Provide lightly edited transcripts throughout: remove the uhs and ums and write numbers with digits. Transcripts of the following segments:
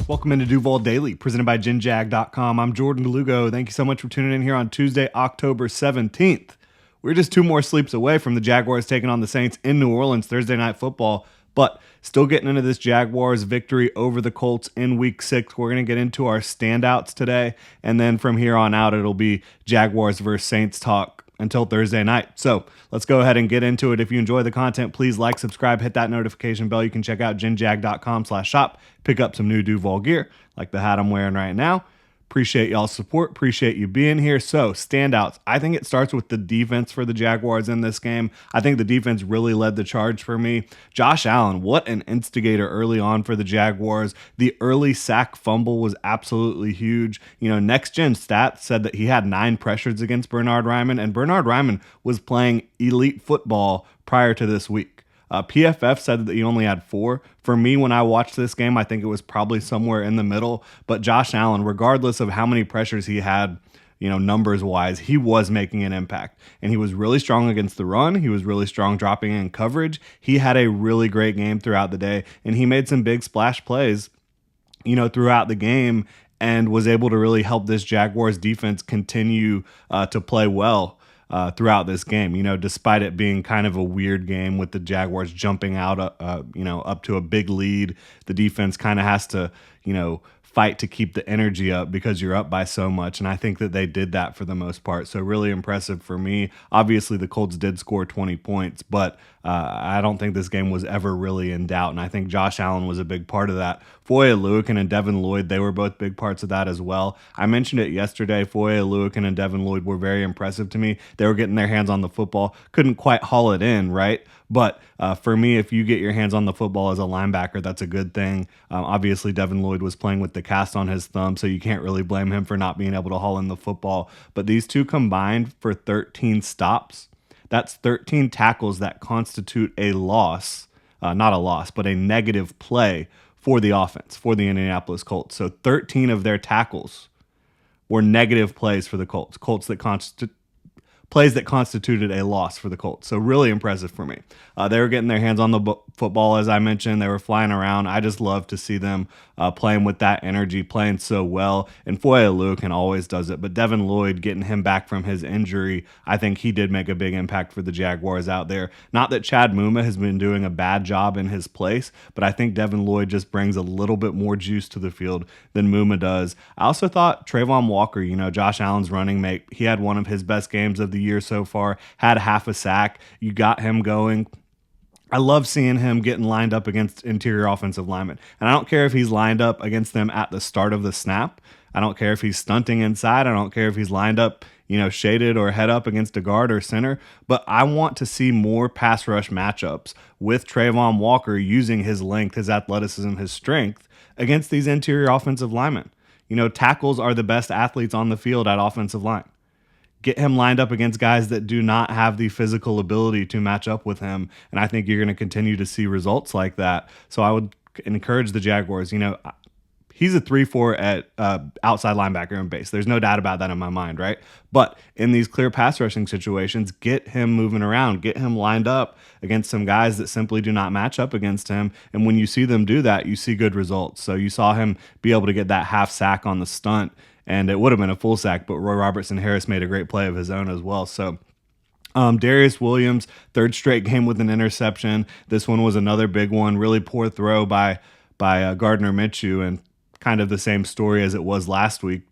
Welcome into Duval Daily, presented by GenJag.com. I'm Jordan Lugo. Thank you so much for tuning in here on Tuesday, October 17th. We're just two more sleeps away from the Jaguars taking on the Saints in New Orleans Thursday Night Football, but still getting into this Jaguars victory over the Colts in Week 6. We're going to get into our standouts today, and then from here on out, it'll be Jaguars versus Saints talk until Thursday night. So let's go ahead and get into it. If you enjoy the content, please like, subscribe, hit that notification bell. You can check out genjag.com/shop, pick up some new Duval gear, like the hat I'm wearing right now. Appreciate y'all's support. Appreciate you being here. So, standouts. I think it starts with the defense for the Jaguars in this game. I think the defense really led the charge for me. Josh Allen, what an instigator early on for the Jaguars. The early sack fumble was absolutely huge. You know, Next Gen Stats said that he had 9 pressures against Bernhard Raimann, and Bernhard Raimann was playing elite football prior to this week. PFF said that he only had 4. For me, when I watched this game, I think it was probably somewhere in the middle. But Josh Allen, regardless of how many pressures he had, you know, numbers-wise, he was making an impact. And he was really strong against the run. He was really strong dropping in coverage. He had a really great game throughout the day. And he made some big splash plays, you know, throughout the game and was able to really help this Jaguars defense continue to play well throughout this game, you know, despite it being kind of a weird game with the Jaguars jumping out, you know, up to a big lead. The defense kind of has to, you know, fight to keep the energy up because you're up by so much. And I think that they did that for the most part. So really impressive for me. Obviously, the Colts did score 20 points, but I don't think this game was ever really in doubt. And I think Josh Allen was a big part of that. Foye Oluokun and Devin Lloyd, they were both big parts of that as well. I mentioned it yesterday. Foye Oluokun and Devin Lloyd were very impressive to me. They were getting their hands on the football. Couldn't quite haul it in, right? But for me, if you get your hands on the football as a linebacker, that's a good thing. Obviously, Devin Lloyd was playing with the cast on his thumb, so you can't really blame him for not being able to haul in the football. But these two combined for 13 stops. That's 13 tackles that constitute a loss, not a loss, but a negative play for the offense, for the Indianapolis Colts. So 13 of their tackles were negative plays for the Colts. Plays that constituted a loss for the Colts. So really impressive for me. They were getting their hands on the football, as I mentioned. They were flying around. I just love to see them playing with that energy, playing so well. And Foye Oluokun always does it. But Devin Lloyd, getting him back from his injury, I think he did make a big impact for the Jaguars out there. Not that Chad Muma has been doing a bad job in his place, but I think Devin Lloyd just brings a little bit more juice to the field than Muma does. I also thought Trayvon Walker, you know, Josh Allen's running mate, he had one of his best games of the year so far, had half a sack. You got him going. I love seeing him getting lined up against interior offensive linemen. And I don't care if he's lined up against them at the start of the snap. I don't care if he's stunting inside. I don't care if he's lined up, you know, shaded or head up against a guard or center. But I want to see more pass rush matchups with Trayvon Walker using his length, his athleticism, his strength against these interior offensive linemen. You know, tackles are the best athletes on the field at offensive line. Get him lined up against guys that do not have the physical ability to match up with him. And I think you're going to continue to see results like that. So I would encourage the Jaguars, you know, he's a 3-4 at outside linebacker in base. There's no doubt about that in my mind, right? But in these clear pass rushing situations, get him moving around, get him lined up against some guys that simply do not match up against him. And when you see them do that, you see good results. So you saw him be able to get that half sack on the stunt, and it would have been a full sack, but Roy Robertson Harris made a great play of his own as well. So Darius Williams, third straight game with an interception. This one was another big one. Really poor throw by Gardner Minshew, and kind of the same story as it was last week.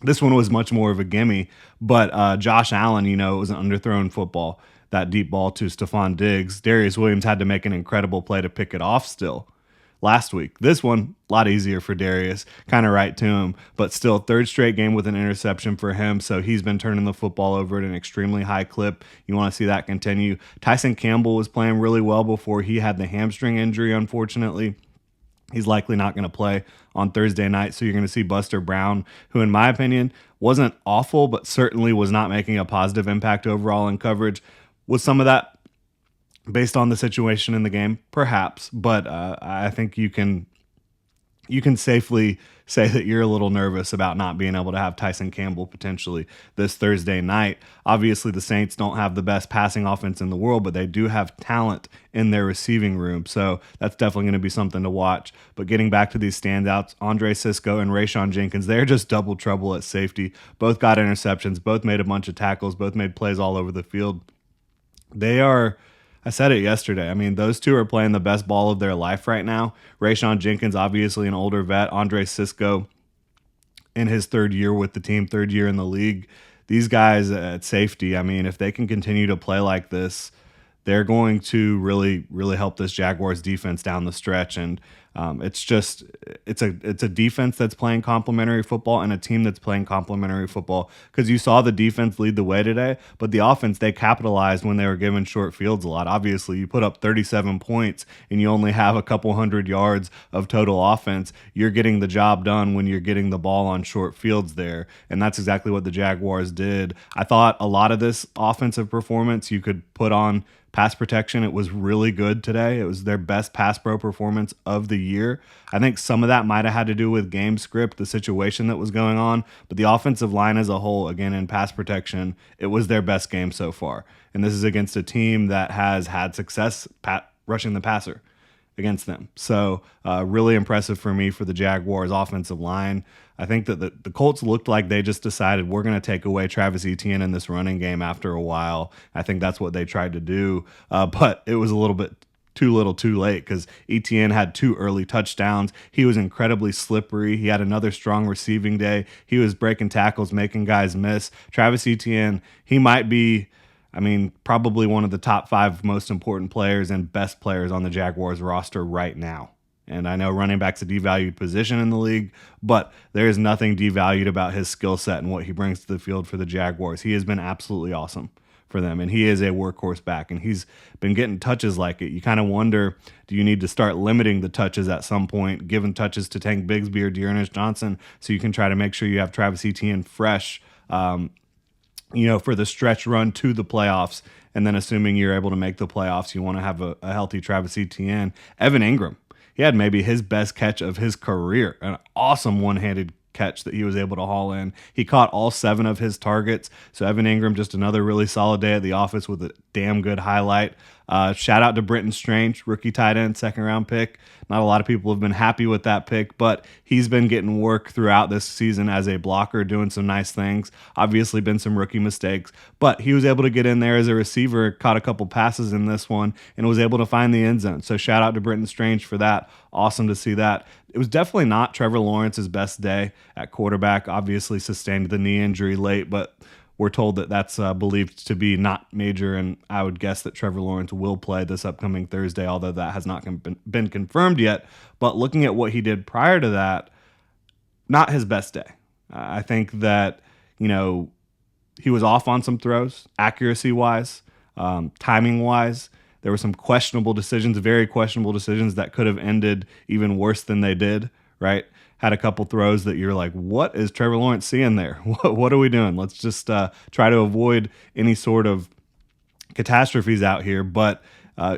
This one was much more of a gimme, but Josh Allen, you know, it was an underthrown football. That deep ball to Stephon Diggs. Darius Williams had to make an incredible play to pick it off still last week. This one, a lot easier for Darius, kind of right to him, but still third straight game with an interception for him. So he's been turning the football over at an extremely high clip. You want to see that continue. Tyson Campbell was playing really well before he had the hamstring injury, unfortunately. He's likely not going to play on Thursday night, so you're going to see Buster Brown, who in my opinion wasn't awful, but certainly was not making a positive impact overall in coverage. Was some of that based on the situation in the game? Perhaps, but I think you can you can safely say that you're a little nervous about not being able to have Tyson Campbell potentially this Thursday night. Obviously, the Saints don't have the best passing offense in the world, but they do have talent in their receiving room. So that's definitely going to be something to watch. But getting back to these standouts, Andre Sisco and Rayshon Jenkins, they're just double trouble at safety. Both got interceptions, both made a bunch of tackles, both made plays all over the field. They are, I said it yesterday. I mean, those two are playing the best ball of their life right now. Rayshon Jenkins, obviously an older vet. Andre Sisco in his third year with the team, third year in the league. These guys at safety, I mean, if they can continue to play like this, they're going to really, really help this Jaguars defense down the stretch. And it's a defense that's playing complementary football and a team that's playing complementary football, because you saw the defense lead the way today, but the offense, they capitalized when they were given short fields a lot. Obviously, you put up 37 points and you only have a couple hundred yards of total offense. You're getting the job done when you're getting the ball on short fields there, and that's exactly what the Jaguars did. I thought a lot of this offensive performance you could put on pass protection. It was really good today. It was their best pass pro performance of the year. I think some of that might have had to do with game script, the situation that was going on, but the offensive line as a whole, again, in pass protection, it was their best game so far. And this is against a team that has had success rushing the passer against them. So really impressive for me for the Jaguars offensive line. I think that the Colts looked like they just decided we're going to take away Travis Etienne in this running game after a while. I think that's what they tried to do, but it was a little bit too little too late, because Etienne had 2 early touchdowns. He was incredibly slippery. He had another strong receiving day. He was breaking tackles, making guys miss. Travis Etienne, he might be, I mean, probably one of the top 5 most important players and best players on the Jaguars roster right now. And I know running back's a devalued position in the league, but there is nothing devalued about his skill set and what he brings to the field for the Jaguars. He has been absolutely awesome for them, and he is a workhorse back, and he's been getting touches like it. You kind of wonder, do you need to start limiting the touches at some point, giving touches to Tank Bigsby or Dearness Johnson, so you can try to make sure you have Travis Etienne fresh, for the stretch run to the playoffs. And then assuming you're able to make the playoffs, you want to have a healthy Travis Etienne. Evan Ingram, he had maybe his best catch of his career, an awesome one-handed catch that he was able to haul in. He caught all 7 of his targets. So Evan Ingram, just another really solid day at the office with a damn good highlight. Shout out to Brenton Strange, rookie tight end, 2nd-round pick. Not a lot of people have been happy with that pick, but he's been getting work throughout this season as a blocker, doing some nice things. Obviously been some rookie mistakes, but he was able to get in there as a receiver, caught a couple passes in this one, and was able to find the end zone. So shout out to Brenton Strange for that. Awesome to see that. It was definitely not Trevor Lawrence's best day at quarterback. Obviously sustained the knee injury late, but we're told that that's believed to be not major, and I would guess that Trevor Lawrence will play this upcoming Thursday, although that has not been confirmed yet. But looking at what he did prior to that, not his best day. I think that, he was off on some throws, accuracy-wise, timing-wise. There were some questionable decisions, very questionable decisions that could have ended even worse than they did, right? Had a couple throws that you're like, what is Trevor Lawrence seeing there? What are we doing? Let's just try to avoid any sort of catastrophes out here. But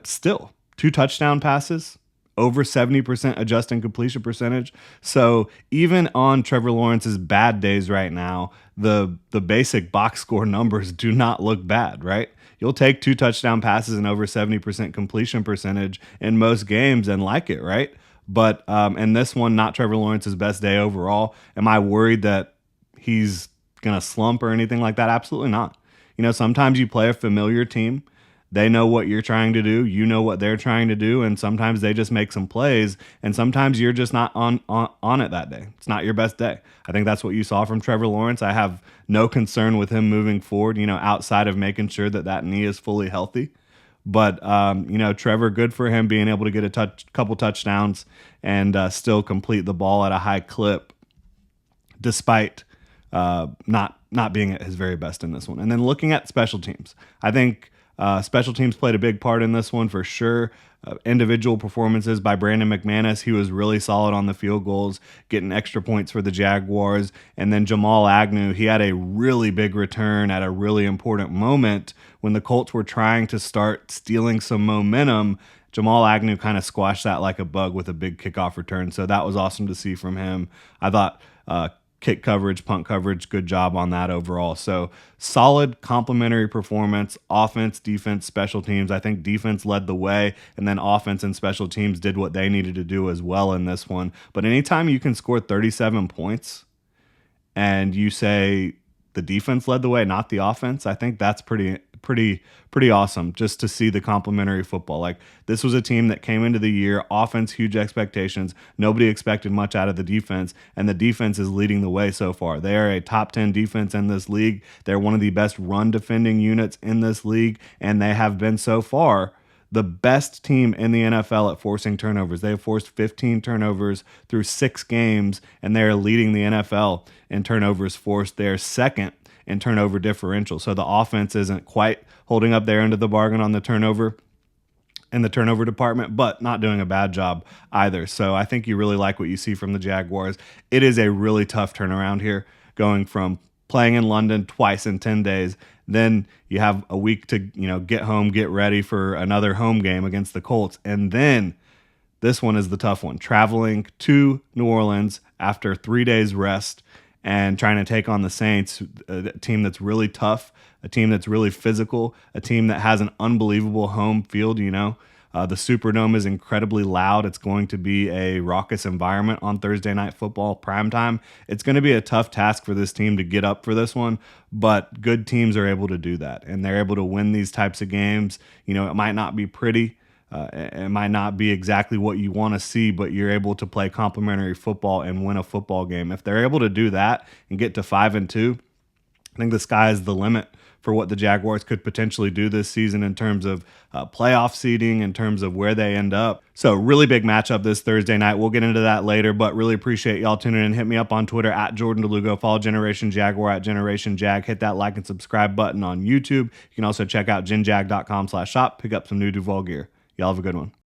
still, 2 touchdown passes, over 70% adjusting completion percentage. So even on Trevor Lawrence's bad days right now, the basic box score numbers do not look bad, right? You'll take 2 touchdown passes and over 70% completion percentage in most games and like it, right? But in this one, not Trevor Lawrence's best day overall. Am I worried that he's going to slump or anything like that? Absolutely not. Sometimes you play a familiar team. They know what you're trying to do. You know what they're trying to do. And sometimes they just make some plays. And sometimes you're just not on it that day. It's not your best day. I think that's what you saw from Trevor Lawrence. I have no concern with him moving forward, outside of making sure that knee is fully healthy. But, Trevor, good for him being able to get a couple touchdowns and still complete the ball at a high clip despite not being at his very best in this one. And then looking at special teams, I think special teams played a big part in this one for sure. Individual performances by Brandon McManus. He was really solid on the field goals, getting extra points for the Jaguars. And then Jamal Agnew, he had a really big return at a really important moment when the Colts were trying to start stealing some momentum. Jamal Agnew kind of squashed that like a bug with a big kickoff return. So that was awesome to see from him. I thought kick coverage, punt coverage, good job on that overall. So solid complementary performance, offense, defense, special teams. I think defense led the way, and then offense and special teams did what they needed to do as well in this one. But anytime you can score 37 points and you say the defense led the way, not the offense, I think that's pretty awesome just to see the complementary football. Like, this was a team that came into the year, offense, huge expectations. Nobody expected much out of the defense, and the defense is leading the way so far. They are a top 10 defense in this league. They're one of the best run defending units in this league, and they have been so far the best team in the NFL at forcing turnovers. They have forced 15 turnovers through 6 games, and they're leading the NFL in turnovers forced. They're second in turnover differential. So the offense isn't quite holding up their end of the bargain on the turnover in the turnover department, but not doing a bad job either. So I think you really like what you see from the Jaguars. It is a really tough turnaround here, going from playing in London twice in 10 days. Then you have a week to, get home, get ready for another home game against the Colts. And then this one is the tough one, traveling to New Orleans after 3 days rest and trying to take on the Saints, a team that's really tough, a team that's really physical, a team that has an unbelievable home field. The Superdome is incredibly loud. It's going to be a raucous environment on Thursday Night Football primetime. It's going to be a tough task for this team to get up for this one, but good teams are able to do that, and they're able to win these types of games. It might not be pretty. It might not be exactly what you want to see, but you're able to play complementary football and win a football game. If they're able to do that and get to 5-2, I think the sky is the limit for what the Jaguars could potentially do this season in terms of playoff seeding, in terms of where they end up. So really big matchup this Thursday night. We'll get into that later, but really appreciate y'all tuning in. Hit me up on Twitter at Jordan DeLugo. Follow Generation Jaguar at Generation Jag. Hit that like and subscribe button on YouTube. You can also check out genjag.com/shop. Pick up some new Duval gear. Y'all have a good one.